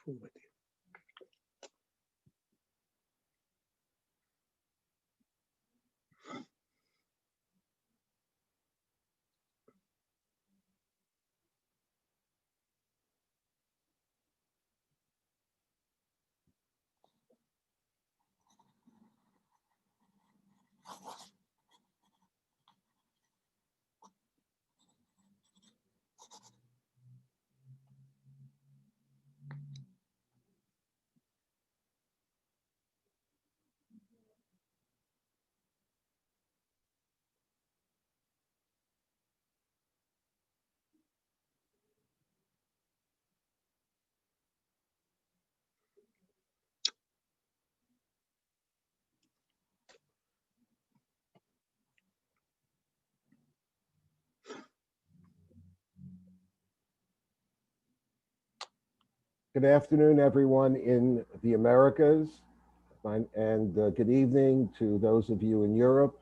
forward. Good afternoon, everyone in the Americas, and good evening to those of you in Europe,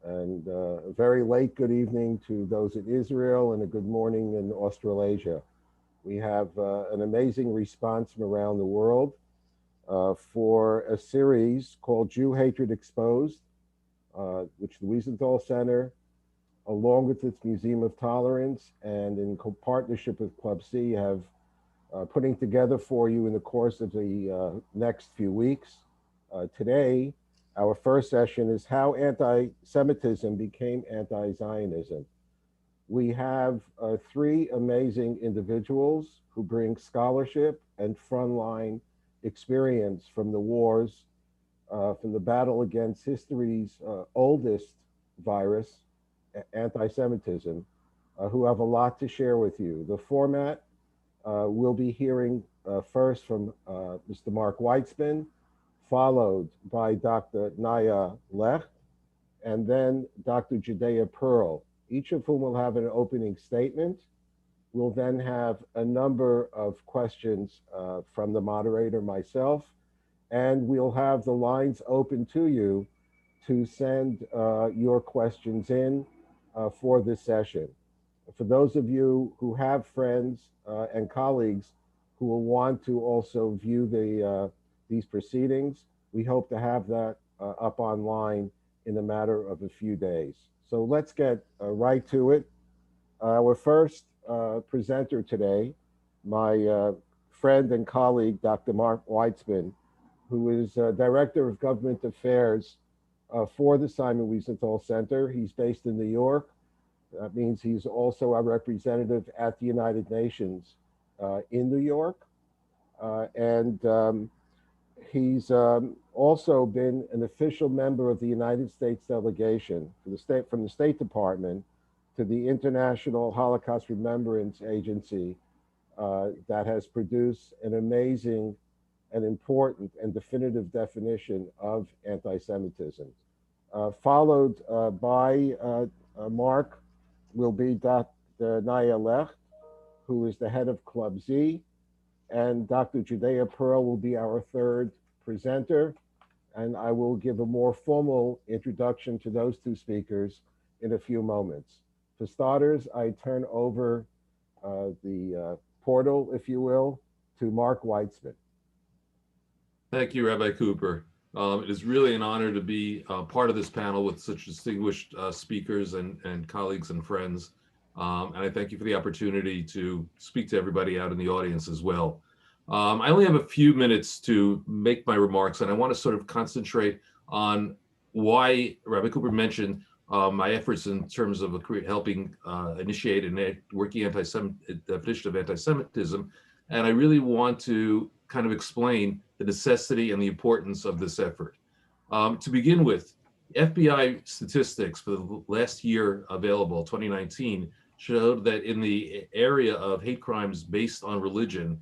and a very late good evening to those in Israel, and a good morning in Australasia. We have an amazing response from around the world for a series called Jew Hatred Exposed, which the Wiesenthal Center, along with its Museum of Tolerance and in partnership with Club C, have putting together for you in the course of the next few weeks. Today, our first session is how anti-Semitism became anti-Zionism. We have three amazing individuals who bring scholarship and frontline experience from the wars, from the battle against history's oldest virus, anti-Semitism, who have a lot to share with you. The format, we'll be hearing first from Mr. Mark Weitzman, followed by Dr. Jaya Pearl, and then Dr. Jaya Pearl, each of whom will have an opening statement. We'll then have a number of questions from the moderator, myself, and we'll have the lines open to you to send your questions in for this session. For those of you who have friends and colleagues who will want to also view these proceedings, we hope to have that up online in a matter of a few days. So let's get right to it. Our first presenter today, my friend and colleague, Dr. Mark Weitzman, who is Director of Government Affairs for the Simon Wiesenthal Center. He's based in New York. That means he's also a representative at the United Nations in New York. He's also been an official member of the United States delegation from the State Department to the International Holocaust Remembrance Agency that has produced an amazing and important and definitive definition of anti-Semitism. Followed by Mark will be Dr. Jaya Pearl, who is the head of Club Z, and Dr. Jaya Pearl will be our third presenter, and I will give a more formal introduction to those two speakers in a few moments. For starters, I turn over the portal, if you will, to Mark Weitzman. Thank you, Rabbi Cooper. It is really an honor to be part of this panel with such distinguished speakers and colleagues and friends. And I thank you for the opportunity to speak to everybody out in the audience as well. I only have a few minutes to make my remarks, and I want to sort of concentrate on why Rabbi Cooper mentioned my efforts in terms of helping initiate and working definition of anti-Semitism. And I really want to kind of explain the necessity and the importance of this effort. To begin with, FBI statistics for the last year available, 2019, showed that in the area of hate crimes based on religion,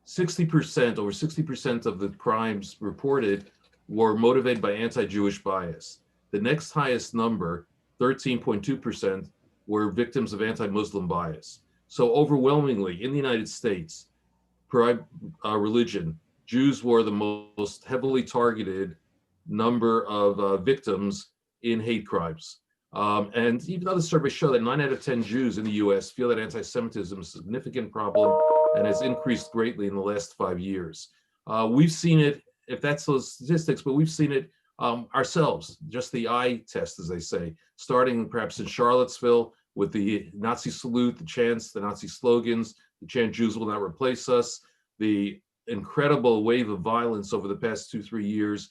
60%, over 60% of the crimes reported were motivated by anti-Jewish bias. The next highest number, 13.2%, were victims of anti-Muslim bias. So overwhelmingly in the United States, per religion, Jews were the most heavily targeted number of victims in hate crimes. And even other surveys show that 9 out of 10 Jews in the US feel that anti-Semitism is a significant problem and has increased greatly in the last 5 years. We've seen it, if that's those statistics, but we've seen it ourselves, just the eye test, as they say, starting perhaps in Charlottesville with the Nazi salute, the chants, the Nazi slogans, the chant "Jews will not replace us," the incredible wave of violence over the past 2, 3 years,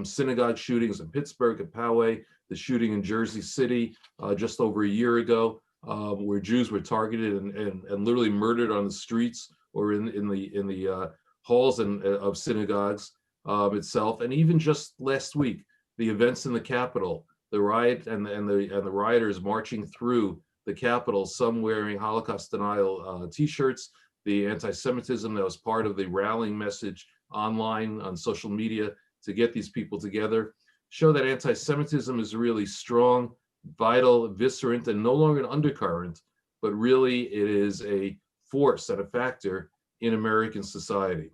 synagogue shootings in Pittsburgh at Poway, the shooting in Jersey City just over a year ago, where Jews were targeted and literally murdered on the streets or in the halls of synagogues itself. And even just last week, the events in the Capitol, the riot and the rioters marching through the Capitol, some wearing Holocaust denial T-shirts, the anti-Semitism that was part of the rallying message online on social media to get these people together, show that anti-Semitism is really strong, vital, viscerant, and no longer an undercurrent, but really it is a force and a factor in American society.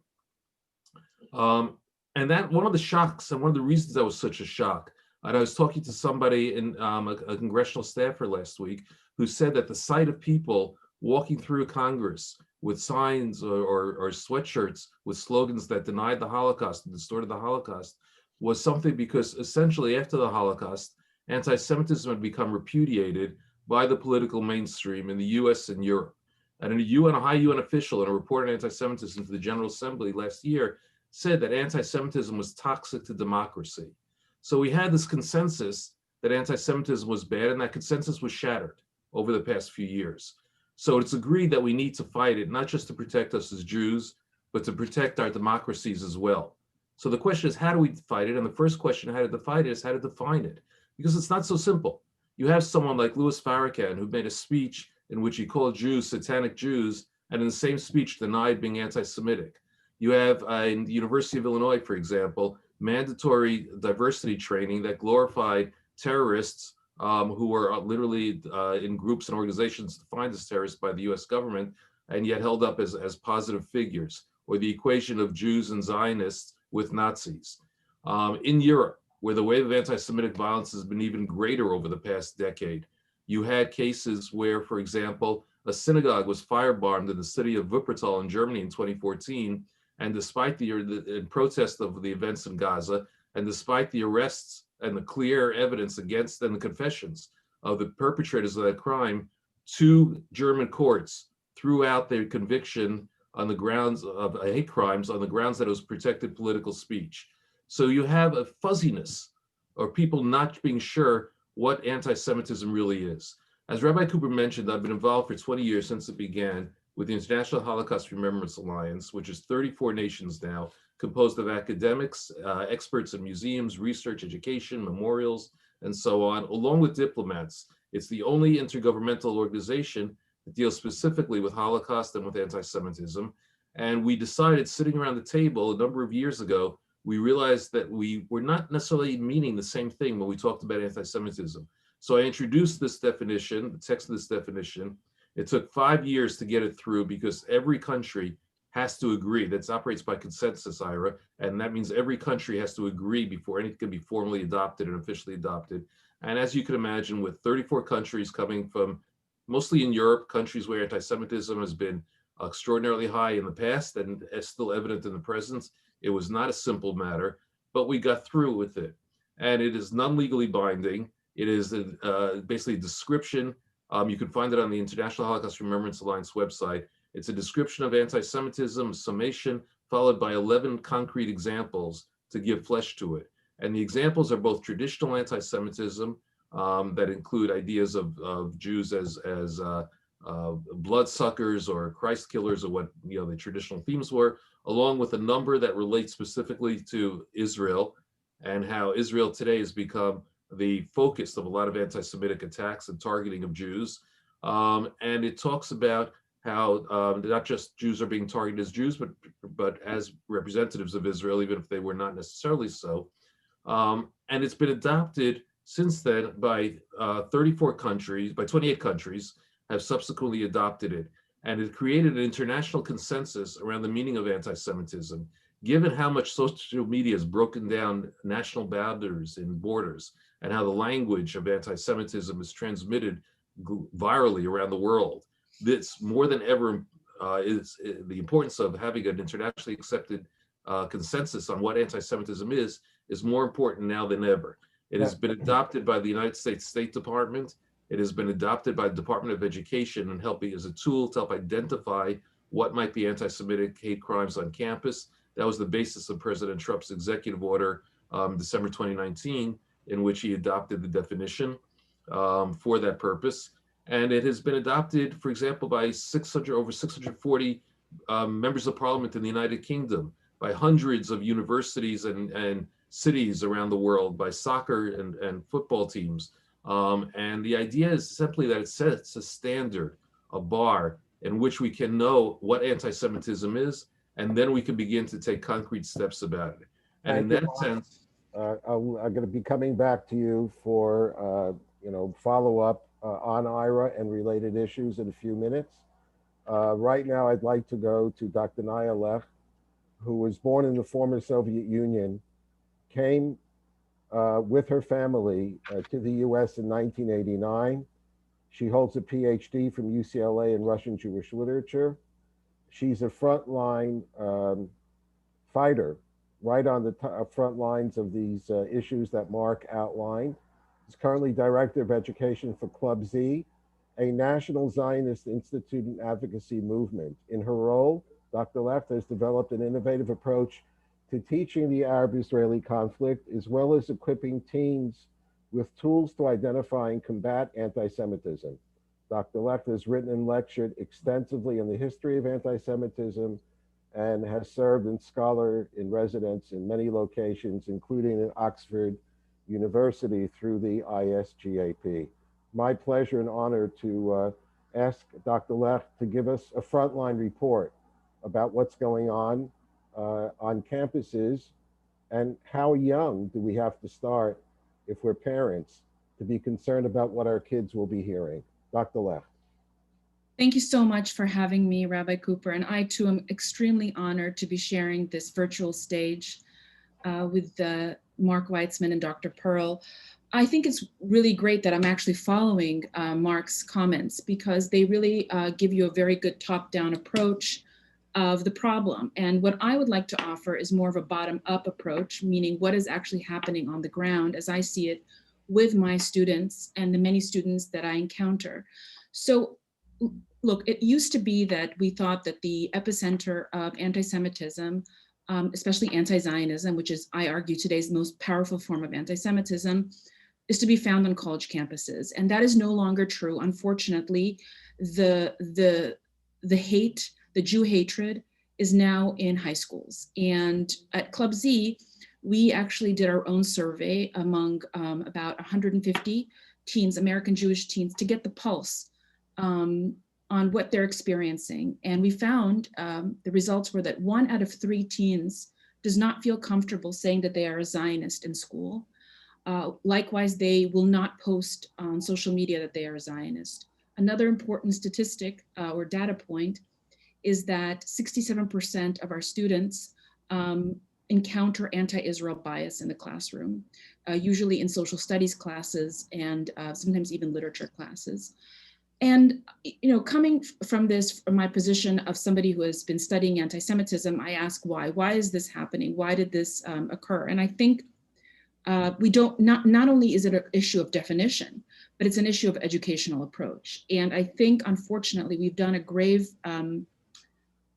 And that one of the shocks and one of the reasons that was such a shock, and I was talking to somebody in a congressional staffer last week who said that the sight of people walking through Congress with signs or sweatshirts with slogans that denied the Holocaust and distorted the Holocaust was something because essentially after the Holocaust, anti-Semitism had become repudiated by the political mainstream in the US and Europe. And a high UN official in a report on anti-Semitism to the General Assembly last year said that anti-Semitism was toxic to democracy. So we had this consensus that anti-Semitism was bad, and that consensus was shattered over the past few years. So it's agreed that we need to fight it, not just to protect us as Jews, but to protect our democracies as well. So the question is, how do we fight it? And the first question, how to fight it, is how to define it. Because it's not so simple. You have someone like Louis Farrakhan who made a speech in which he called Jews satanic Jews, and in the same speech denied being anti-Semitic. You have in the University of Illinois, for example, mandatory diversity training that glorified terrorists who were literally in groups and organizations defined as terrorists by the US government and yet held up as positive figures, or the equation of Jews and Zionists with Nazis. In Europe, where the wave of anti-Semitic violence has been even greater over the past decade, you had cases where, for example, a synagogue was firebombed in the city of Wuppertal in Germany in 2014, and despite in protest of the events in Gaza, and despite the arrests and the clear evidence against and the confessions of the perpetrators of that crime, 2 German courts threw out their conviction on the grounds of hate crimes, on the grounds that it was protected political speech. So you have a fuzziness, or people not being sure what anti-Semitism really is. As Rabbi Cooper mentioned, I've been involved for 20 years since it began with the International Holocaust Remembrance Alliance, which is 34 nations now, composed of academics, experts in museums, research, education, memorials, and so on, along with diplomats. It's the only intergovernmental organization that deals specifically with Holocaust and with anti-Semitism. And we decided, sitting around the table a number of years ago, we realized that we were not necessarily meaning the same thing when we talked about anti-Semitism. So I introduced this definition, the text of this definition. It took 5 years to get it through because every country has to agree. That operates by consensus, Ira, and that means every country has to agree before anything can be formally adopted and officially adopted. And as you can imagine, with 34 countries coming from, mostly in Europe, countries where anti-Semitism has been extraordinarily high in the past and is still evident in the present, it was not a simple matter, but we got through with it. And it is non-legally binding. It is basically a description. You can find it on the International Holocaust Remembrance Alliance website. It's a description of anti-Semitism, summation, followed by 11 concrete examples to give flesh to it. And the examples are both traditional anti-Semitism that include ideas of Jews as bloodsuckers or Christ killers, or what the traditional themes were, along with a number that relate specifically to Israel and how Israel today has become the focus of a lot of anti-Semitic attacks and targeting of Jews. And it talks about how not just Jews are being targeted as Jews, but as representatives of Israel, even if they were not necessarily so. And it's been adopted since then by 34 countries, by 28 countries have subsequently adopted it. And it created an international consensus around the meaning of anti-Semitism, given how much social media has broken down national boundaries and borders, and how the language of anti-Semitism is transmitted virally around the world. It's more than ever the importance of having an internationally accepted consensus on what anti-Semitism is more important now than ever. It has That, been adopted by the United States State Department. It has been adopted by the Department of Education and helping as a tool to help identify what might be anti-Semitic hate crimes on campus. That was the basis of President Trump's executive order, December 2019, in which he adopted the definition for that purpose. And it has been adopted, for example, by over 640 members of parliament in the United Kingdom, by hundreds of universities and cities around the world, by soccer and football teams. And the idea is simply that it sets a standard, a bar in which we can know what anti-Semitism is, and then we can begin to take concrete steps about it. And in thank you, that Mark. sense, I'm going to be coming back to you for follow up on IRA and related issues in a few minutes. Right now, I'd like to go to Dr. Naya Lech, who was born in the former Soviet Union, came with her family to the US in 1989. She holds a PhD from UCLA in Russian Jewish literature. She's a frontline fighter, right on the front lines of these issues that Mark outlined. She's currently Director of Education for Club Z, a national Zionist institute and advocacy movement. In her role, Dr. Left has developed an innovative approach to teaching the Arab-Israeli conflict, as well as equipping teens with tools to identify and combat anti-Semitism. Dr. Left has written and lectured extensively on the history of anti-Semitism and has served as scholar in residence in many locations, including at Oxford University through the ISGAP. My pleasure and honor to ask Dr. Lech to give us a frontline report about what's going on campuses, and how young do we have to start if we're parents to be concerned about what our kids will be hearing. Dr. Lech. Thank you so much for having me, Rabbi Cooper. And I too am extremely honored to be sharing this virtual stage with Mark Weitzman and Dr. Pearl. I think it's really great that I'm actually following Mark's comments, because they really give you a very good top-down approach of the problem. And what I would like to offer is more of a bottom-up approach, meaning what is actually happening on the ground as I see it with my students and the many students that I encounter. So look, it used to be that we thought that the epicenter of anti-Semitism, especially anti-Zionism, which is, I argue, today's most powerful form of anti-Semitism, is to be found on college campuses. And that is no longer true. Unfortunately, the hate, the Jew hatred is now in high schools. And at Club Z, we actually did our own survey among about 150 teens, American Jewish teens, to get the pulse on what they're experiencing. And we found the results were that 1 out of 3 teens does not feel comfortable saying that they are a Zionist in school. Likewise, they will not post on social media that they are a Zionist. Another important statistic or data point is that 67% of our students encounter anti-Israel bias in the classroom, usually in social studies classes and sometimes even literature classes. And coming from this, from my position of somebody who has been studying anti-Semitism, I ask why. Why is this happening? Why did this occur? And I think not only is it an issue of definition, but it's an issue of educational approach. And I think, unfortunately, we've done a grave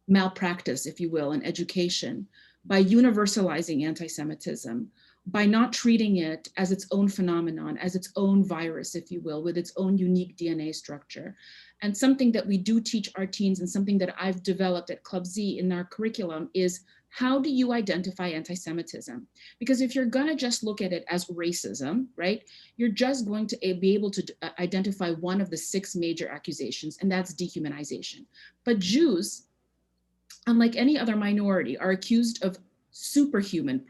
malpractice, if you will, in education by universalizing anti-Semitism, by not treating it as its own phenomenon, as its own virus, if you will, with its own unique DNA structure. And something that we do teach our teens, and something that I've developed at Club Z in our curriculum, is how do you identify anti-Semitism? Because if you're gonna just look at it as racism, right, you're just going to be able to identify one of the 6 major accusations, and that's dehumanization. But Jews, unlike any other minority, are accused of superhuman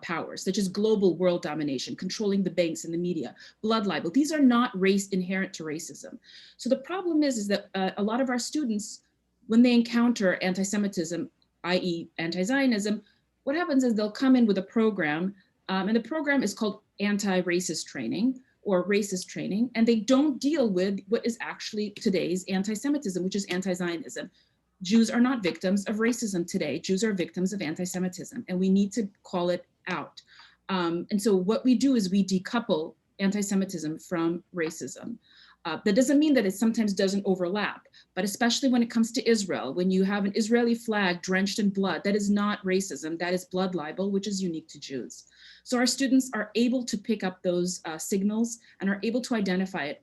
powers, such as global world domination, controlling the banks and the media, blood libel. These are not race inherent to racism. So the problem is that a lot of our students, when they encounter anti-Semitism, i.e. anti-Zionism, what happens is they'll come in with a program, and the program is called anti-racist training or racist training, and they don't deal with what is actually today's anti-Semitism, which is anti-Zionism. Jews are not victims of racism today. Jews are victims of anti-Semitism, and we need to call it out. And so what we do is we decouple anti-Semitism from racism. That doesn't mean that it sometimes doesn't overlap, but especially when it comes to Israel, when you have an Israeli flag drenched in blood, that is not racism, that is blood libel, which is unique to Jews. So our students are able to pick up those signals and are able to identify it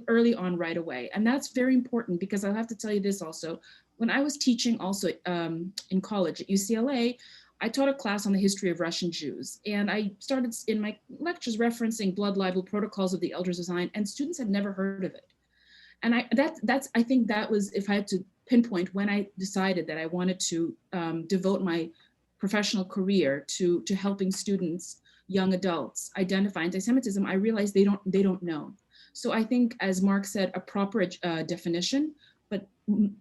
early on right away. And that's very important, because I'll have to tell you this also. When I was teaching also in college at UCLA, I taught a class on the history of Russian Jews, and I started in my lectures referencing blood libel, protocols of the Elders of Zion, and students had never heard of it. And I think that was, if I had to pinpoint when I decided that I wanted to devote my professional career to helping students, young adults, identify anti-Semitism, I realized they don't know. So I think, as Mark said, a proper definition, but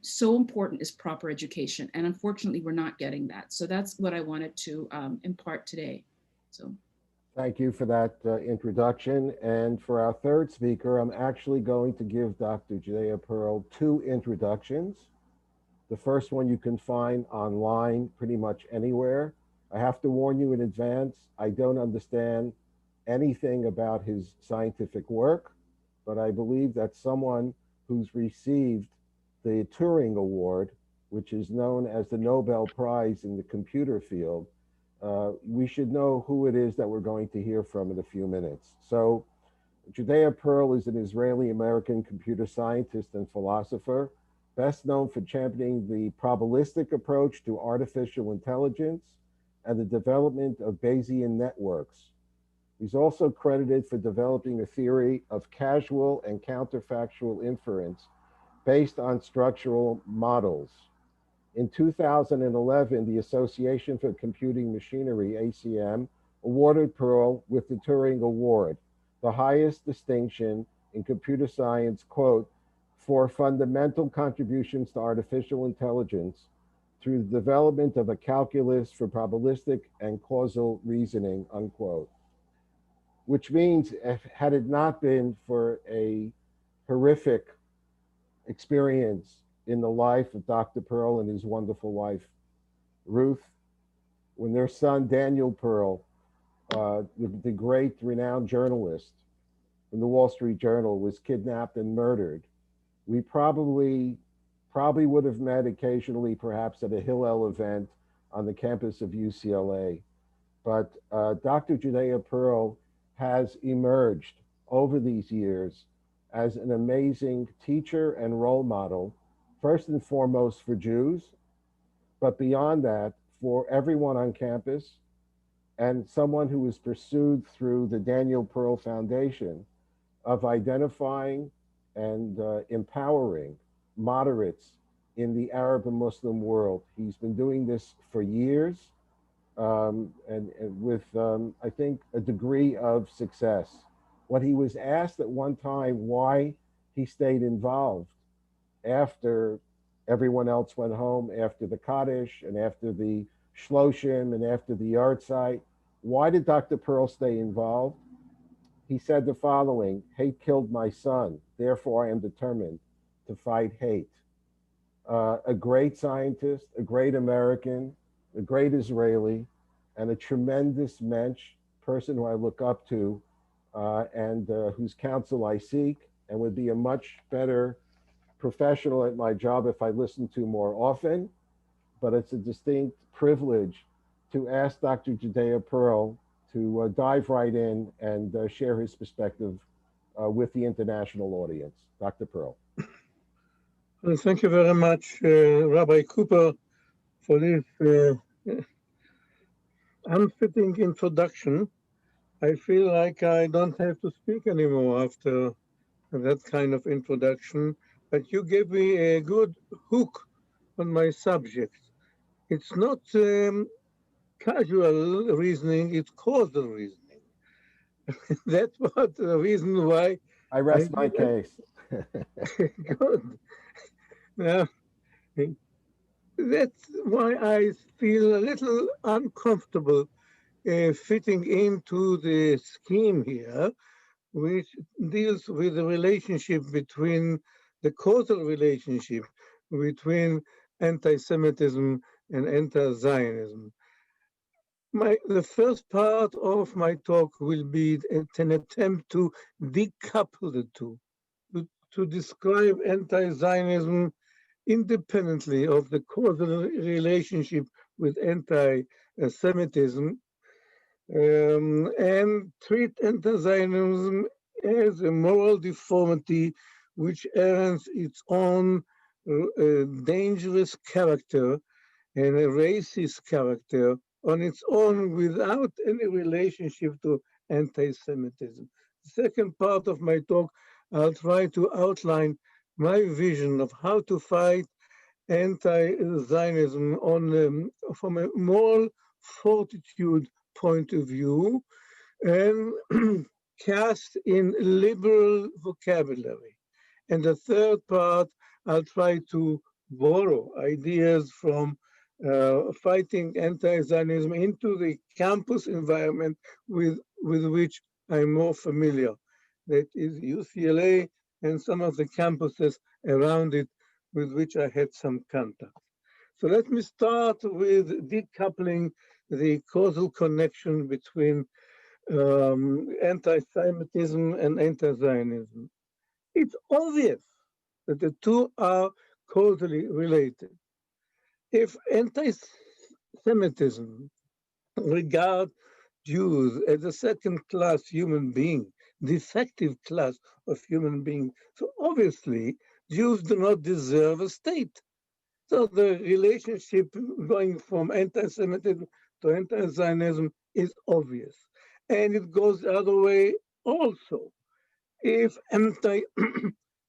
so important is proper education. And unfortunately, we're not getting that. So that's what I wanted to impart today. So. Thank you for that introduction. And for our third speaker, I'm actually going to give Dr. Jaya Pearl 2 introductions. The first one you can find online pretty much anywhere. I have to warn you in advance, I don't understand anything about his scientific work, but I believe that someone who's received the Turing Award, which is known as the Nobel Prize in the computer field, we should know who it is that we're going to hear from in a few minutes. So Jaya Pearl is an Israeli-American computer scientist and philosopher, best known for championing the probabilistic approach to artificial intelligence and the development of Bayesian networks. He's also credited for developing a theory of causal and counterfactual inference based on structural models. In 2011, the Association for Computing Machinery, ACM, awarded Pearl with the Turing Award, the highest distinction in computer science, quote, for fundamental contributions to artificial intelligence through the development of a calculus for probabilistic and causal reasoning, unquote. Which means, had it not been for a horrific experience in the life of Dr. Pearl and his wonderful wife, Ruth, when their son, Daniel Pearl, the great renowned journalist in the Wall Street Journal, was kidnapped and murdered, we probably would have met occasionally, perhaps at a Hillel event on the campus of UCLA. But Dr. Jaya Pearl has emerged over these years as an amazing teacher and role model, first and foremost for Jews, but beyond that, for everyone on campus, and someone who was pursued through the Daniel Pearl Foundation of identifying and empowering moderates in the Arab and Muslim world. He's been doing this for years, and with, I think, a degree of success. When he was asked at one time why he stayed involved after everyone else went home, after the Kaddish and after the Shloshim and after the yard site, why did Dr. Pearl stay involved? He said the following: hate killed my son, therefore I am determined to fight hate. A great scientist, a great American, a great Israeli, and a tremendous mensch, person who I look up to, and whose counsel I seek, and would be a much better professional at my job if I listened to more often. But it's a distinct privilege to ask Dr. Jaya Pearl to dive right in and share his perspective with the international audience. Dr. Pearl. Thank you very much, Rabbi Cooper, for this unfitting introduction. I feel like I don't have to speak anymore after that kind of introduction, but you gave me a good hook on my subject. It's not casual reasoning, it's causal reasoning. That's what the reason why I rest my case. Good. Now, that's why I feel a little uncomfortable fitting into the scheme here, which deals with the relationship between the causal relationship between anti-Semitism and anti-Zionism. The first part of my talk will be an attempt to decouple the two, to describe anti-Zionism independently of the causal relationship with anti-Semitism, and treat anti-Zionism as a moral deformity which earns its own dangerous character and a racist character on its own without any relationship to anti-Semitism. The second part of my talk, I'll try to outline my vision of how to fight anti-Zionism from a moral fortitude point of view and cast in liberal vocabulary. And the third part, I'll try to borrow ideas from fighting anti-Zionism into the campus environment with which I'm more familiar. That is UCLA and some of the campuses around it with which I had some contact. So let me start with decoupling the causal connection between anti-Semitism and anti-Zionism. It's obvious that the two are causally related. If anti-Semitism regards Jews as a second-class human being, defective class of human being, so obviously Jews do not deserve a state. So the relationship going from anti-Semitism to anti-Zionism is obvious. And it goes the other way also. If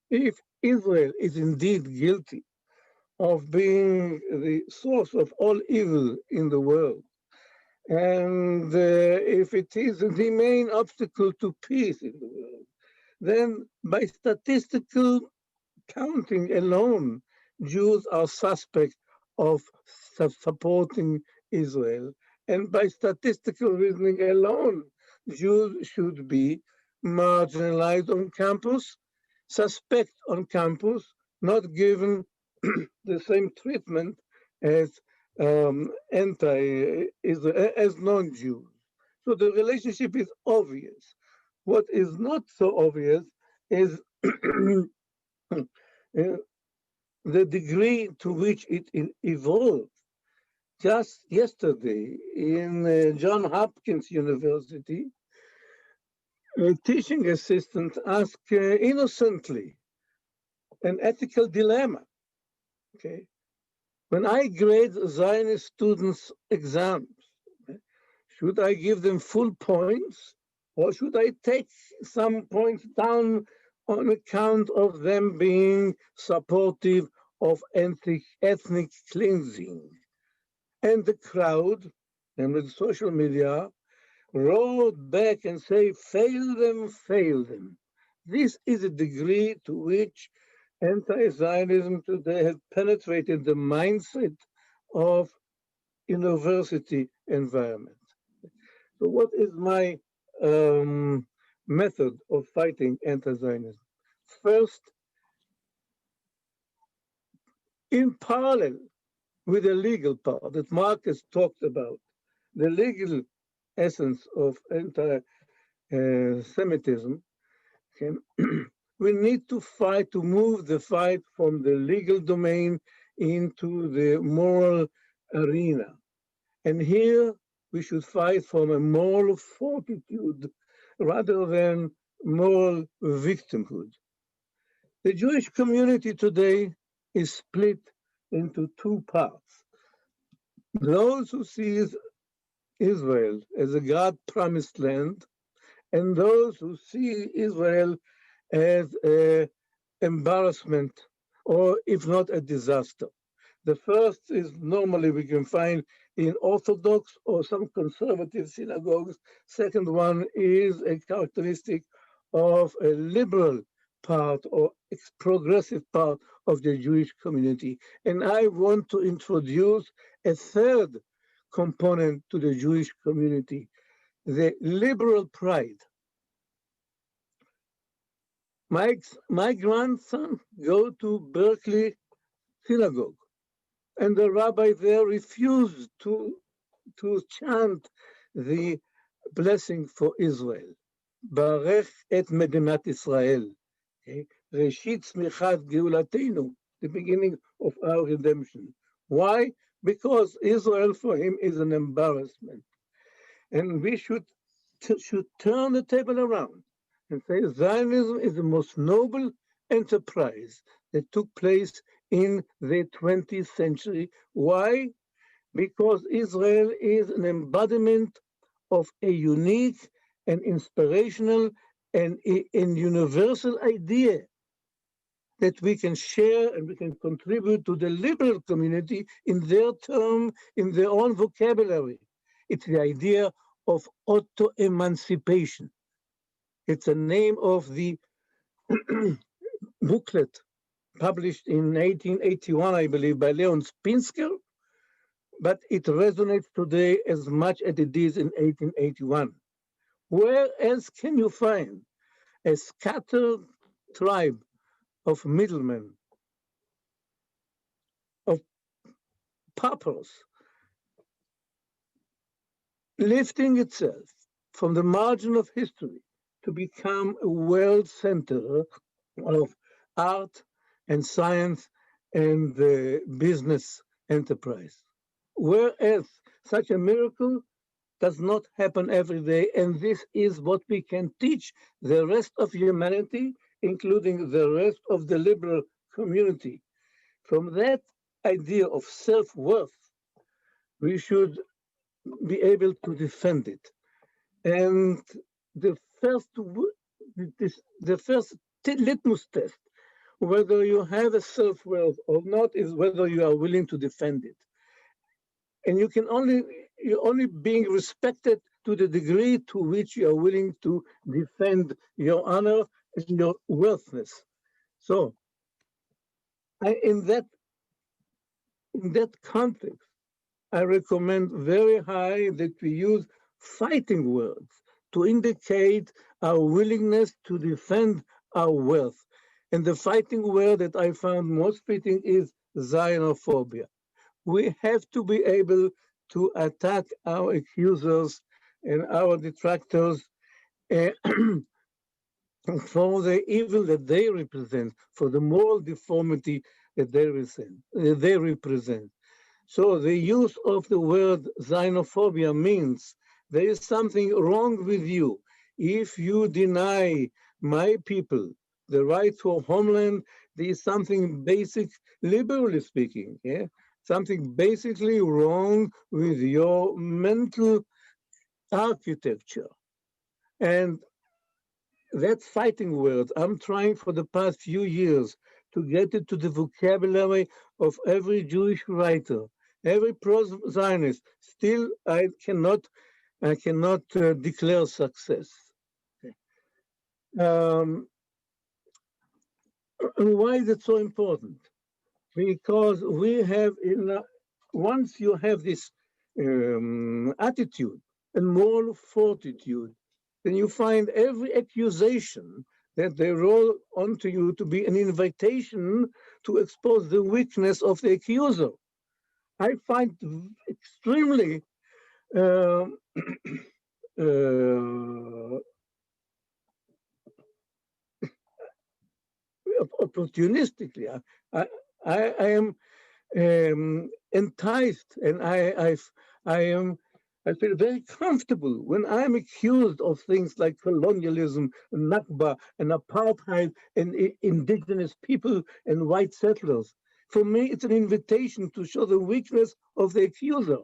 if Israel is indeed guilty of being the source of all evil in the world, and if it is the main obstacle to peace in the world, then by statistical counting alone, Jews are suspect of supporting Israel. And by statistical reasoning alone, Jews should be marginalized on campus, suspect on campus, not given the same treatment as as non-Jews. So the relationship is obvious. What is not so obvious is the degree to which it evolved. Just yesterday in John Hopkins University, a teaching assistant asked innocently an ethical dilemma. Okay, when I grade Zionist students' exams, should I give them full points or should I take some points down on account of them being supportive of ethnic cleansing? And the crowd, and with social media, roared back and say, fail them, fail them. This is a degree to which anti-Zionism today has penetrated the mindset of university environment. So what is my method of fighting anti-Zionism? First, in parallel with the legal part that Marcus talked about, the legal essence of anti-Semitism, we need to fight to move the fight from the legal domain into the moral arena. And here we should fight from a moral fortitude rather than moral victimhood. The Jewish community today is split into two parts. Those who see Israel as a God-promised land, and those who see Israel as an embarrassment, or if not a disaster. The first is normally we can find in Orthodox or some conservative synagogues. Second one is a characteristic of a liberal part or progressive part of the Jewish community. And I want to introduce a third component to the Jewish community, the liberal pride. My grandson go to Berkeley Synagogue. And the rabbi there refused to chant the blessing for Israel. Barech et Medinat Israel. Okay? Reshit Smichat Geulatenu, the beginning of our redemption. Why? Because Israel for him is an embarrassment. And we should turn the table around and say Zionism is the most noble enterprise that took place in the 20th century. Why? Because Israel is an embodiment of a unique and inspirational and universal idea that we can share and we can contribute to the liberal community in their term, in their own vocabulary. It's the idea of auto-emancipation. It's the name of the booklet published in 1881, I believe, by Leon Spinsker, but it resonates today as much as it did in 1881. Where else can you find a scattered tribe of middlemen, of paupers, lifting itself from the margin of history to become a world center of art and science and business enterprise? Where else such a miracle does not happen every day, and this is what we can teach the rest of humanity, including the rest of the liberal community. From that idea of self-worth, we should be able to defend it. And the first, the first litmus test, whether you have a self-worth or not, is whether you are willing to defend it. And you're only being respected to the degree to which you are willing to defend your honor and your worthiness. So, in that context, I recommend very high that we use fighting words to indicate our willingness to defend our worth. And the fighting word that I found most fitting is xenophobia. We have to be able to attack our accusers and our detractors uh, for the evil that they represent, for the moral deformity that they represent. So the use of the word xenophobia means there is something wrong with you if you deny my people the right to a homeland. There is something basic, liberally speaking, yeah, something basically wrong with your mental architecture. And that's fighting words. I'm trying for the past few years to get it to the vocabulary of every Jewish writer, every pro-Zionist. Still, I cannot declare success. Um, and why is it so important? Because we have, once you have this attitude and moral fortitude, then you find every accusation that they roll onto you to be an invitation to expose the weakness of the accuser. I find extremely uh, uh, opportunistically. I am enticed, and I feel very comfortable when I'm accused of things like colonialism, Nakba, and apartheid, and indigenous people and white settlers. For me, it's an invitation to show the weakness of the accuser.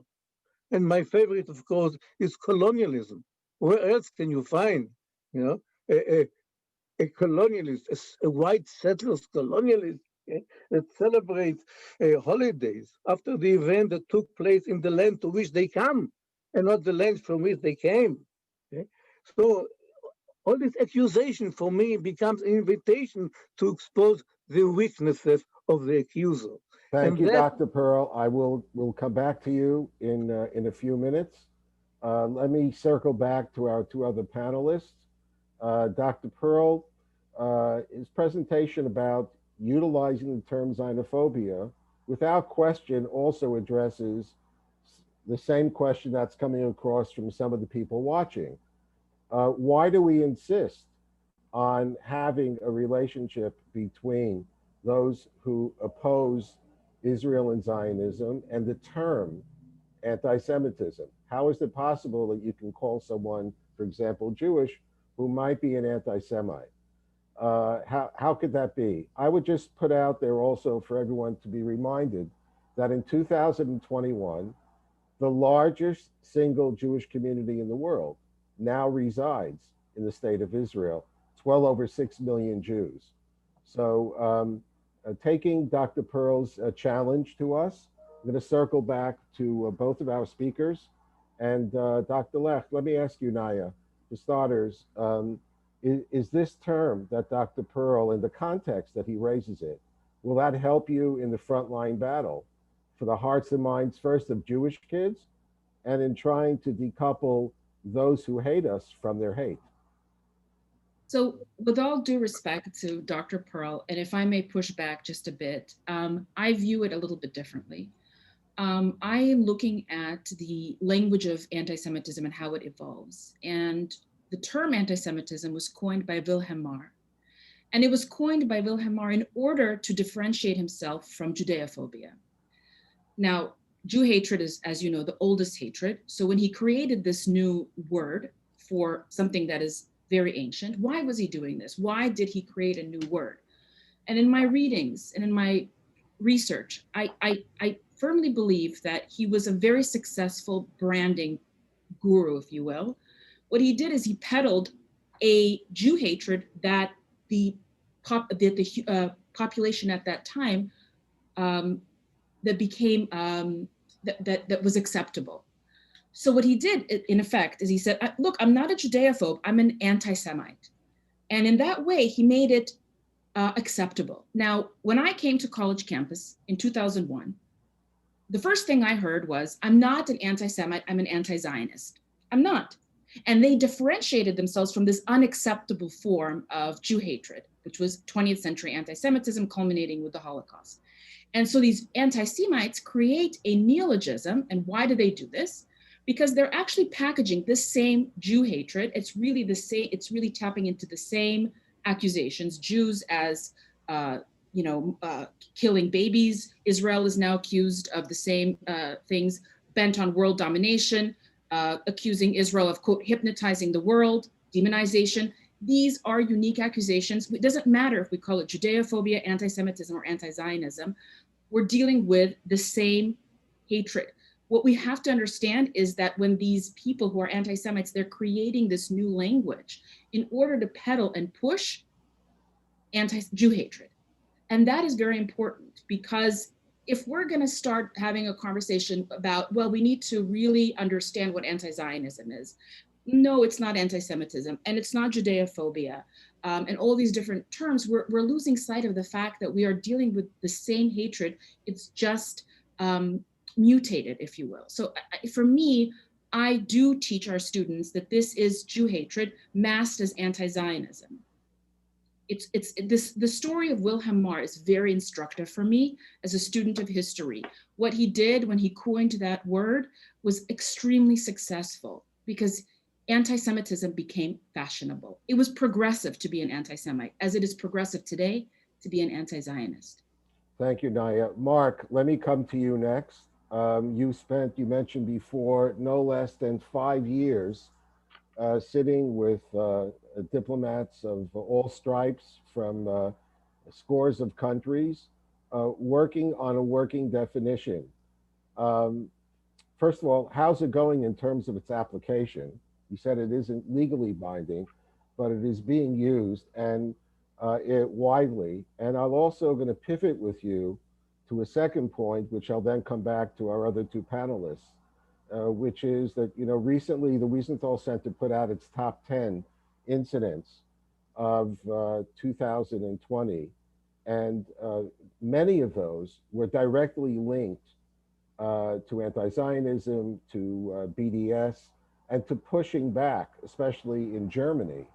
And my favorite, of course, is colonialism. Where else can you find, you know, a, a colonialist, a white settlers colonialist, okay, that celebrates holidays after the event that took place in the land to which they come and not the land from which they came. Okay? So all this accusation for me becomes an invitation to expose the weaknesses of the accuser. Thank And you, that, Dr. Pearl. Will come back to you in a few minutes. Let me circle back to our two other panelists. Dr. Pearl, his presentation about utilizing the term xenophobia without question also addresses the same question that's coming across from some of the people watching. Why do we insist on having a relationship between those who oppose Israel and Zionism and the term anti-Semitism? How is it possible that you can call someone, for example, Jewish, who might be an anti-Semite? How could that be? I would just put out there also for everyone to be reminded that in 2021, the largest single Jewish community in the world now resides in the state of Israel. It's well over 6 million Jews. So taking Dr. Pearl's challenge to us, I'm going to circle back to both of our speakers. And Dr. Lech, let me ask you, Naya, for starters, is this term that Dr. Pearl, in the context that he raises it, will that help you in the frontline battle for the hearts and minds first of Jewish kids and in trying to decouple those who hate us from their hate? So with all due respect to Dr. Pearl, and if I may push back just a bit, I view it a little bit differently. I am looking at the language of anti-Semitism and how it evolves. And the term anti-Semitism was coined by Wilhelm Marr. And it was coined by Wilhelm Marr in order to differentiate himself from Judeophobia. Now, Jew hatred is, as you know, the oldest hatred. So when he created this new word for something that is very ancient, why was he doing this? Why did he create a new word? And in my readings and in my research, I firmly believe that he was a very successful branding guru, if you will. What he did is he peddled a Jew hatred that the population at that time that became that was acceptable. So what he did, in effect, is he said, "Look, I'm not a Judeophobe. I'm an anti-Semite," and in that way, he made it acceptable. Now, when I came to college campus in 2001, the first thing I heard was, "I'm not an anti-Semite. I'm an anti-Zionist." I'm not. And they differentiated themselves from this unacceptable form of Jew hatred, which was 20th century anti-Semitism culminating with the Holocaust. And so these anti-Semites create a neologism. And why do they do this? Because they're actually packaging this same Jew hatred. It's really the same, it's really tapping into the same accusations. Jews as, killing babies. Israel is now accused of the same things, bent on world domination, accusing Israel of, quote, hypnotizing the world, demonization. These are unique accusations. It doesn't matter if we call it Judeophobia, anti-Semitism, or anti-Zionism. We're dealing with the same hatred. What we have to understand is that when these people who are anti-Semites, they're creating this new language in order to peddle and push anti-Jew hatred. And that is very important, because if we're going to start having a conversation about, well, we need to really understand what anti-Zionism is. No, it's not anti-Semitism, and it's not Judeophobia, and all these different terms, we're losing sight of the fact that we are dealing with the same hatred. It's just mutated, if you will. So for me, I do teach our students that this is Jew hatred masked as anti-Zionism. The story of Wilhelm Marr is very instructive for me as a student of history. What he did when he coined that word was extremely successful, because anti-Semitism became fashionable. It was progressive to be an anti-Semite, as it is progressive today to be an anti-Zionist. Thank you, Naya. Mark, let me come to you next. You mentioned before, no less than 5 years sitting with diplomats of all stripes from scores of countries, working on a working definition. First of all, how's it going in terms of its application? You said it isn't legally binding, but it is being used and it widely. And I'm also going to pivot with you to a second point, which I'll then come back to our other two panelists, which is that, recently the Wiesenthal Center put out its top 10 incidents of 2020. And many of those were directly linked to anti-Zionism, to BDS, and to pushing back, especially in Germany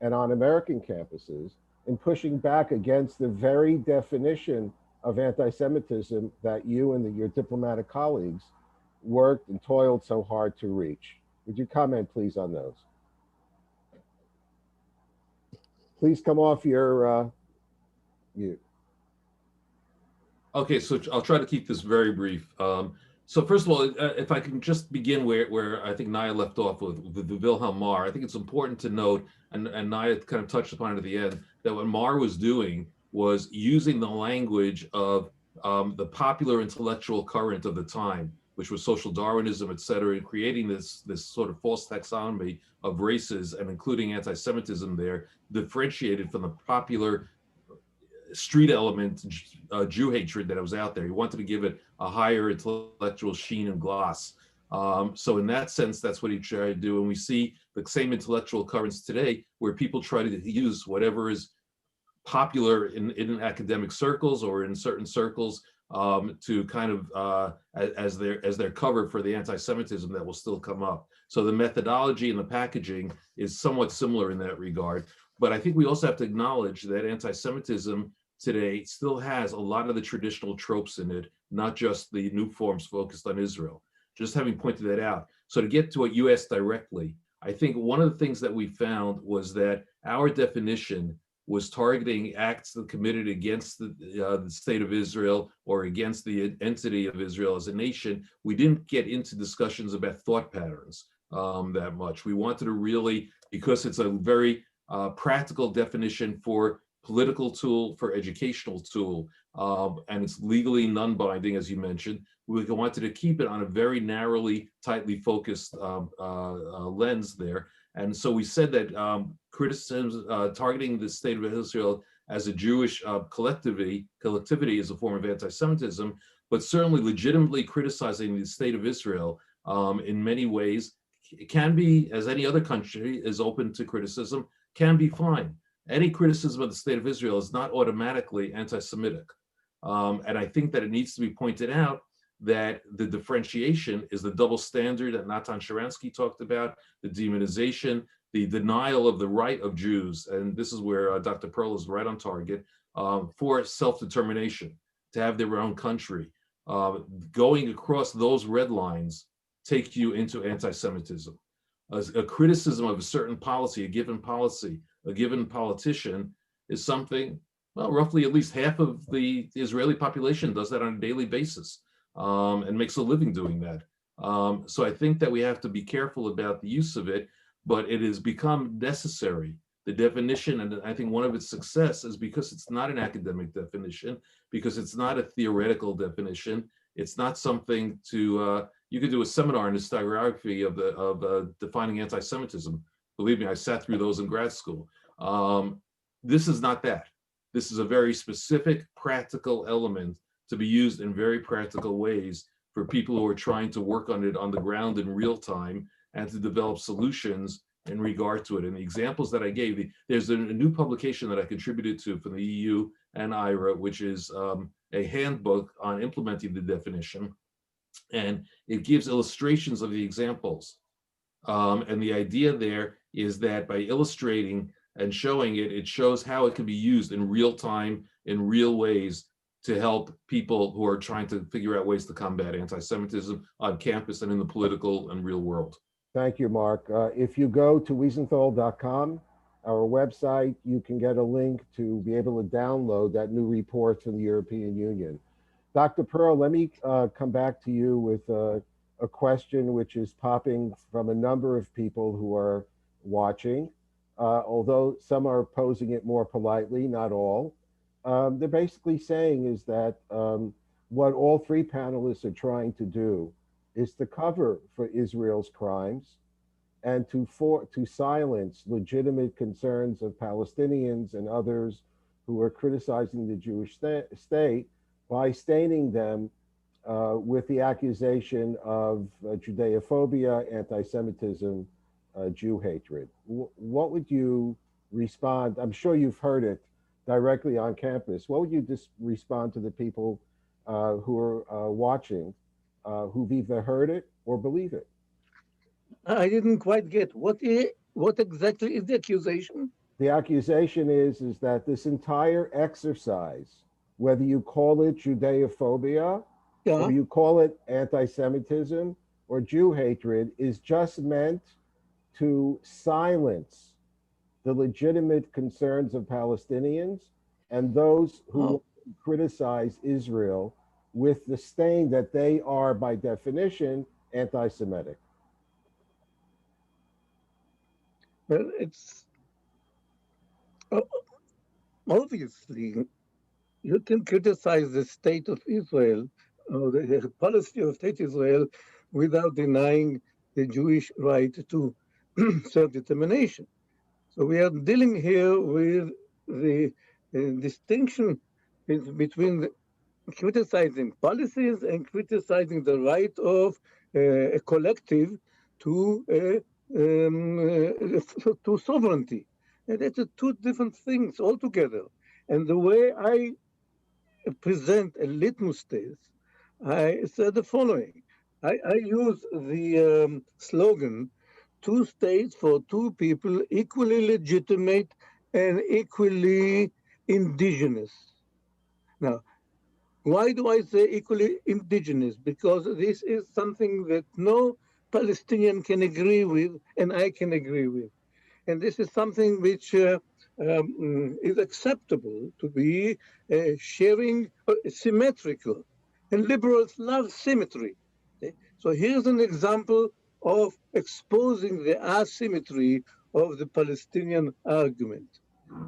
and on American campuses, and pushing back against the very definition of anti-Semitism that you and your diplomatic colleagues worked and toiled so hard to reach. Would you comment, please, on those? Please come off your mute. Okay, so I'll try to keep this very brief. So first of all, if I can just begin where I think Naya left off with the Wilhelm Marr, I think it's important to note, and Naya kind of touched upon it at the end, that what Marr was doing was using the language of the popular intellectual current of the time, which was social Darwinism, et cetera, and creating this sort of false taxonomy of races and including anti-Semitism there, differentiated from the popular street element Jew hatred that was out there. He wanted to give it a higher intellectual sheen and gloss. So in that sense, that's what he tried to do. And we see the same intellectual currents today where people try to use whatever is popular in academic circles or in certain circles to kind of as their cover for the anti-Semitism that will still come up. So the methodology and the packaging is somewhat similar in that regard. But I think we also have to acknowledge that anti-Semitism today still has a lot of the traditional tropes in it, not just the new forms focused on Israel. Just having pointed that out. So to get to what you asked directly, I think one of the things that we found was that our definition was targeting acts that committed against the state of Israel or against the entity of Israel as a nation. We didn't get into discussions about thought patterns that much. We wanted to really, because it's a very practical definition for political tool, for educational tool, and it's legally non-binding, as you mentioned. We wanted to keep it on a very narrowly, tightly focused lens there. And so we said that criticism targeting the state of Israel as a Jewish collectivity is a form of anti-Semitism, but certainly legitimately criticizing the state of Israel in many ways can be, as any other country is open to criticism, can be fine. Any criticism of the state of Israel is not automatically anti-Semitic. And I think that it needs to be pointed out that the differentiation is the double standard that Natan Sharansky talked about, the demonization, the denial of the right of Jews, and this is where Dr. Pearl is right on target, for self-determination, to have their own country. Going across those red lines takes you into anti-Semitism. A criticism of a certain policy, a given politician is something, well, roughly at least half of the Israeli population does that on a daily basis. And makes a living doing that. So I think that we have to be careful about the use of it, but it has become necessary. The definition, and I think one of its success is because it's not an academic definition, because it's not a theoretical definition. It's not something to, you could do a seminar in historiography of defining anti-Semitism. Believe me, I sat through those in grad school. This is not that. This is a very specific, practical element to be used in very practical ways for people who are trying to work on it on the ground in real time and to develop solutions in regard to it. And the examples that I gave, there's a new publication that I contributed to from the EU and IRA, which is a handbook on implementing the definition. And it gives illustrations of the examples. And the idea there is that by illustrating and showing it, it shows how it can be used in real time, in real ways, to help people who are trying to figure out ways to combat anti-Semitism on campus and in the political and real world. Thank you, Mark. If you go to wiesenthal.com, our website, you can get a link to be able to download that new report from the European Union. Dr. Pearl, let me come back to you with a question which is popping from a number of people who are watching, although some are posing it more politely, not all. They're basically saying is that what all three panelists are trying to do is to cover for Israel's crimes and to silence legitimate concerns of Palestinians and others who are criticizing the Jewish state by staining them with the accusation of Judeophobia, anti-Semitism, Jew hatred. What would you respond? I'm sure you've heard it directly on campus. What would you just respond to the people who are watching, who've either heard it or believe it? I didn't quite get what exactly is the accusation? The accusation is that this entire exercise whether you call it Judeophobia Yeah. or you call it anti-Semitism or Jew hatred, is just meant to silence the legitimate concerns of Palestinians and those who criticize Israel with the stain that they are, by definition, anti-Semitic. Well, it's obviously you can criticize the state of Israel or the policy of state Israel without denying the Jewish right to self-determination. So we are dealing here with the distinction between criticizing policies and criticizing the right of a collective to sovereignty. And that's two different things altogether. And the way I present a litmus test, I said the following. I use the slogan, two states for two people, equally legitimate and equally indigenous. Now, why do I say equally indigenous? Because this is something that no Palestinian can agree with, and I can agree with. And this is something which is acceptable to be sharing, symmetrical. And liberals love symmetry. Okay? So here's an example of exposing the asymmetry of the Palestinian argument.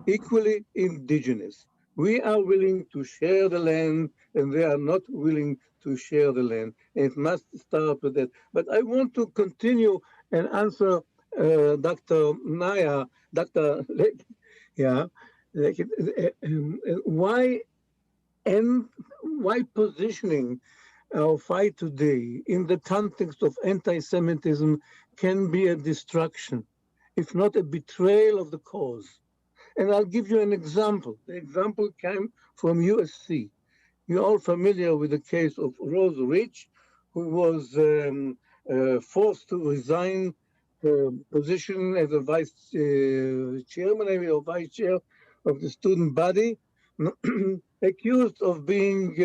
Equally indigenous. We are willing to share the land, and they are not willing to share the land. It must start with that. But I want to continue and answer Dr. Naya, Dr. Yeah, why positioning our fight today in the context of anti-Semitism can be a distraction, if not a betrayal of the cause. And I'll give you an example. The example came from USC. You're all familiar with the case of Rose Rich, who was forced to resign her position as a vice chairman, or vice chair of the student body, accused of being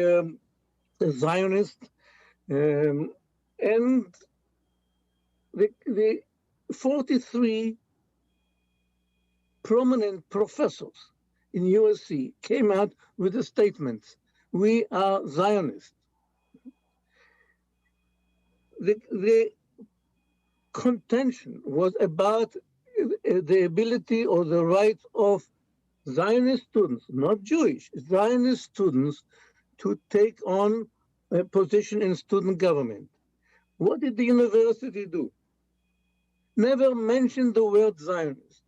a Zionist. And the 43 prominent professors in USC came out with a statement: we are Zionists. The contention was about the ability or the right of Zionist students, not Jewish, Zionist students, to take on a position in student government. What did the university do? Never mention the word Zionist.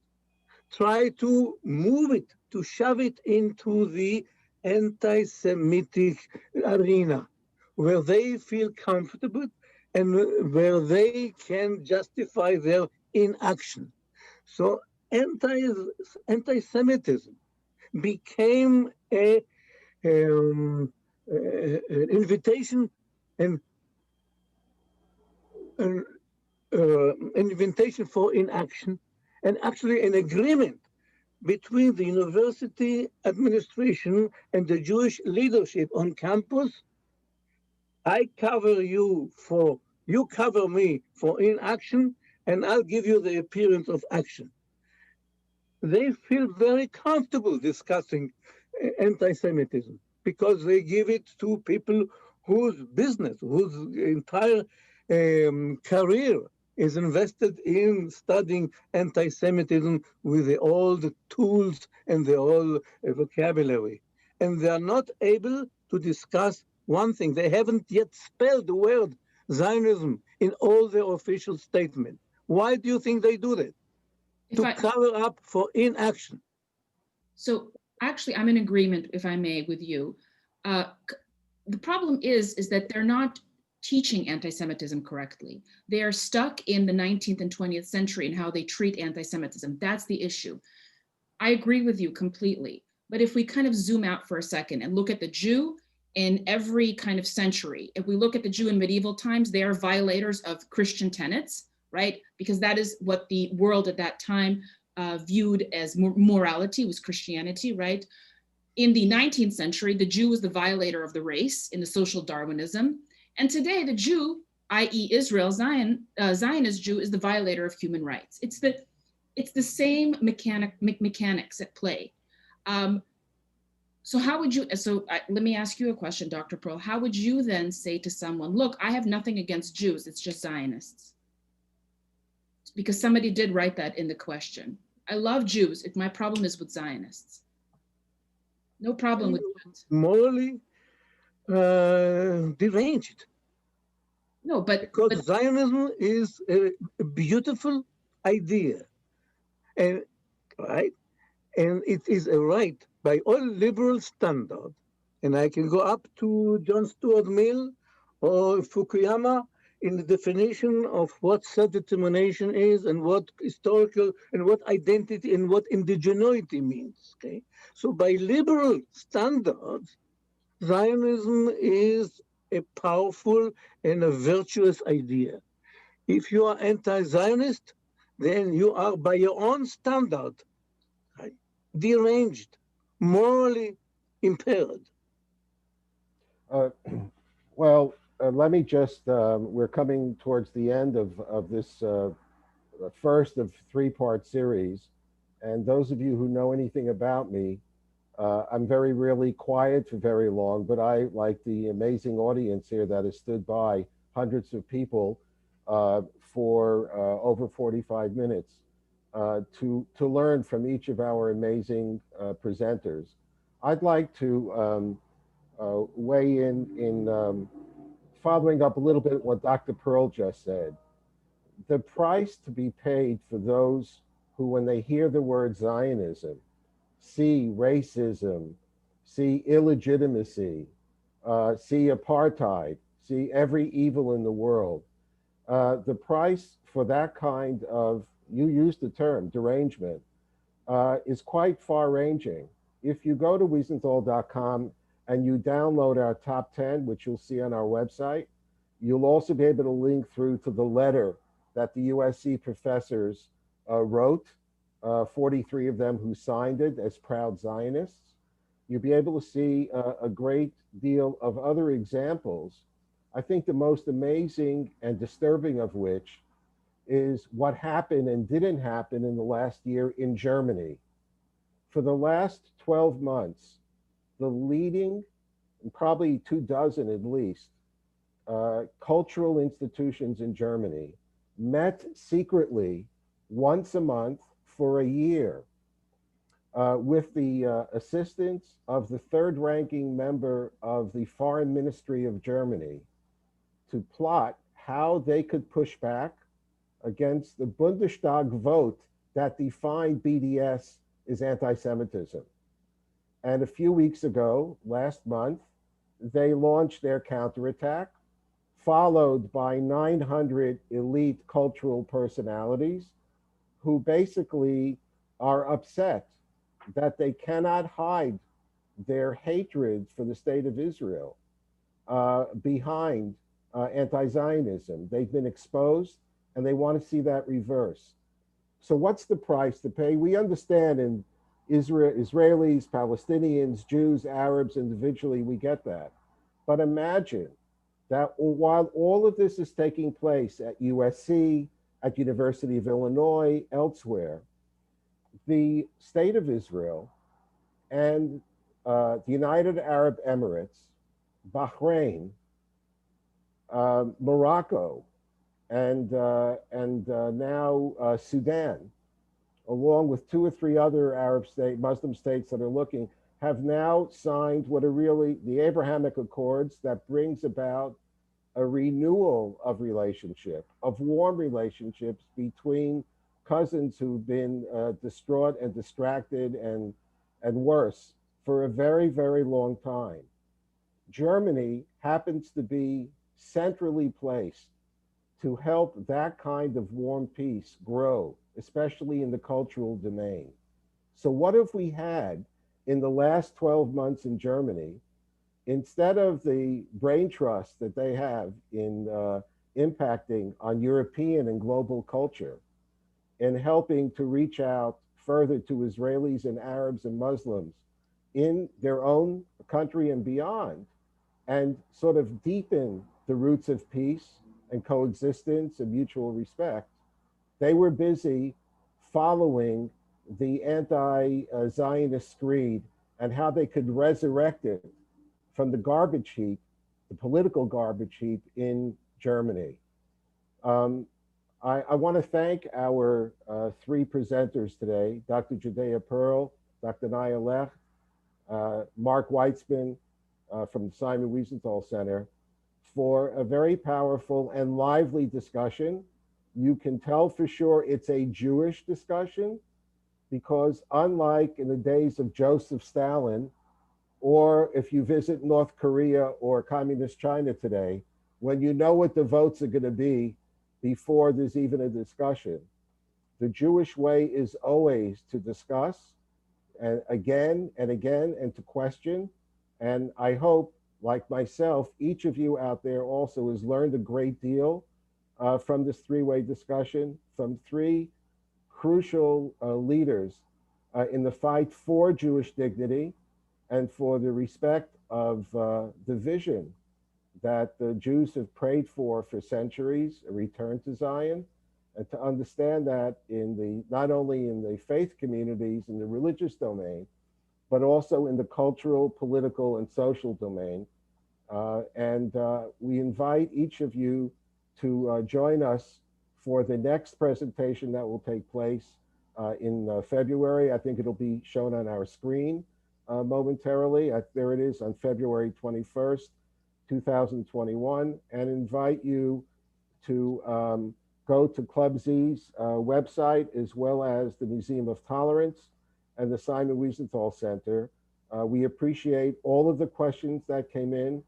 Try to move it, to shove it into the anti-Semitic arena, where they feel comfortable and where they can justify their inaction. So anti-Semitism became an invitation and an invitation for inaction, and actually an agreement between the university administration and the Jewish leadership on campus. I cover you cover me for inaction, and I'll give you the appearance of action. They feel very comfortable discussing anti-Semitism because they give it to people whose business, whose entire career is invested in studying anti-Semitism with all the tools and the whole vocabulary. And they are not able to discuss one thing. They haven't yet spelled the word Zionism in all their official statements. Why do you think they do that? To cover up for inaction. So actually, I'm in agreement, if I may, with you. The problem is that they're not teaching anti-Semitism correctly. They are stuck in the 19th and 20th century in how they treat anti-Semitism. That's the issue. I agree with you completely. But if we kind of zoom out for a second and look at the Jew in every kind of century, if we look at the Jew in medieval times, they are violators of Christian tenets, right? Because that is what the world at that time viewed as morality, was Christianity, right? In the 19th century, the Jew was the violator of the race in the social Darwinism. And today, the Jew, i.e. Israel, Zionist Jew, is the violator of human rights. It's the same mechanics at play. So let me ask you a question, Dr. Pearl. How would you then say to someone, look, I have nothing against Jews, it's just Zionists? Because somebody did write that in the question. I love Jews, my problem is with Zionists. No problem with Jews. Morally deranged. No, because Zionism is a beautiful idea, and right, and it is a right by all liberal standards. And I can go up to John Stuart Mill or Fukuyama in the definition of what self-determination is and what historical and what identity and what indigeneity means. Okay, so by liberal standards, Zionism is a powerful and a virtuous idea. If you are anti-Zionist, then you are by your own standard, right, deranged, morally impaired. Well, let me just, we're coming towards the end of this first of three-part series. And those of you who know anything about me, I'm really quiet for very long, but I, like the amazing audience here that has stood by, hundreds of people for over 45 minutes to learn from each of our amazing presenters. I'd like to weigh in following up a little bit what Dr. Pearl just said. The price to be paid for those who, when they hear the word Zionism, see racism, see illegitimacy, see apartheid, see every evil in the world. The price for that kind of, you used the term, derangement, is quite far-ranging. If you go to wiesenthal.com and you download our top 10, which you'll see on our website, you'll also be able to link through to the letter that the USC professors wrote, 43 of them who signed it as proud Zionists. You'll be able to see a great deal of other examples. I think the most amazing and disturbing of which is what happened and didn't happen in the last year in Germany. For the last 12 months, the leading, probably 24 at least, cultural institutions in Germany met secretly once a month for a year with the assistance of the third-ranking member of the Foreign Ministry of Germany to plot how they could push back against the Bundestag vote that defined BDS as anti-Semitism. And a few weeks ago, last month, they launched their counterattack, followed by 900 elite cultural personalities who basically are upset that they cannot hide their hatred for the state of Israel behind anti-Zionism. They've been exposed and they want to see that reversed. So what's the price to pay? We understand in Israelis, Palestinians, Jews, Arabs, individually, we get that. But imagine that while all of this is taking place at USC, at University of Illinois, elsewhere, the state of Israel and the United Arab Emirates, Bahrain, Morocco, and now Sudan, along with 2 or 3 other Muslim states that are looking, have now signed what are really the Abrahamic Accords that brings about a renewal of relationship, of warm relationships between cousins who've been distraught and distracted and worse for a very, very long time. Germany happens to be centrally placed to help that kind of warm peace grow, especially in the cultural domain. So what if we had, in the last 12 months in Germany, instead of the brain trust that they have in impacting on European and global culture and helping to reach out further to Israelis and Arabs and Muslims in their own country and beyond, and sort of deepen the roots of peace and coexistence and mutual respect. They were busy following the anti-Zionist creed and how they could resurrect it from the garbage heap, the political garbage heap in Germany. Um, I want to thank our three presenters today, Dr. Jaya Pearl, Dr. Naya Lech, Mark Weitzman from the Simon Wiesenthal Center, for a very powerful and lively discussion. You can tell for sure it's a Jewish discussion because, unlike in the days of Joseph Stalin, or if you visit North Korea or communist China today, when you know what the votes are going to be before there's even a discussion, the Jewish way is always to discuss and again and again and to question. And I hope, like myself, each of you out there also has learned a great deal from this three-way discussion from three crucial leaders in the fight for Jewish dignity and for the respect of the vision that the Jews have prayed for centuries, a return to Zion, and to understand that in the not only in the faith communities in the religious domain, but also in the cultural, political, and social domain. And we invite each of you to join us for the next presentation that will take place in February. I think it'll be shown on our screen momentarily. There it is on February 21st, 2021, and invite you to go to Club Z's website, as well as the Museum of Tolerance and the Simon Wiesenthal Center. We appreciate all of the questions that came in.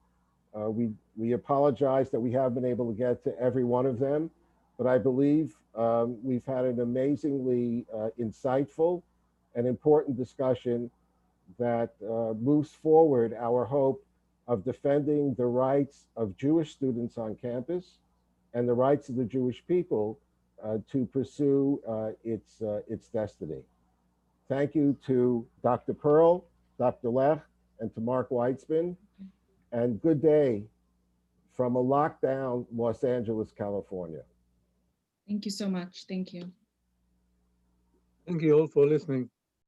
We apologize that we haven't been able to get to every one of them, but I believe we've had an amazingly insightful and important discussion that moves forward our hope of defending the rights of Jewish students on campus and the rights of the Jewish people to pursue its destiny. Thank you to Dr. Pearl, Dr. Lech, and to Mark Weitzman, and good day from a lockdown Los Angeles, California. Thank you so much. Thank you. Thank you all for listening.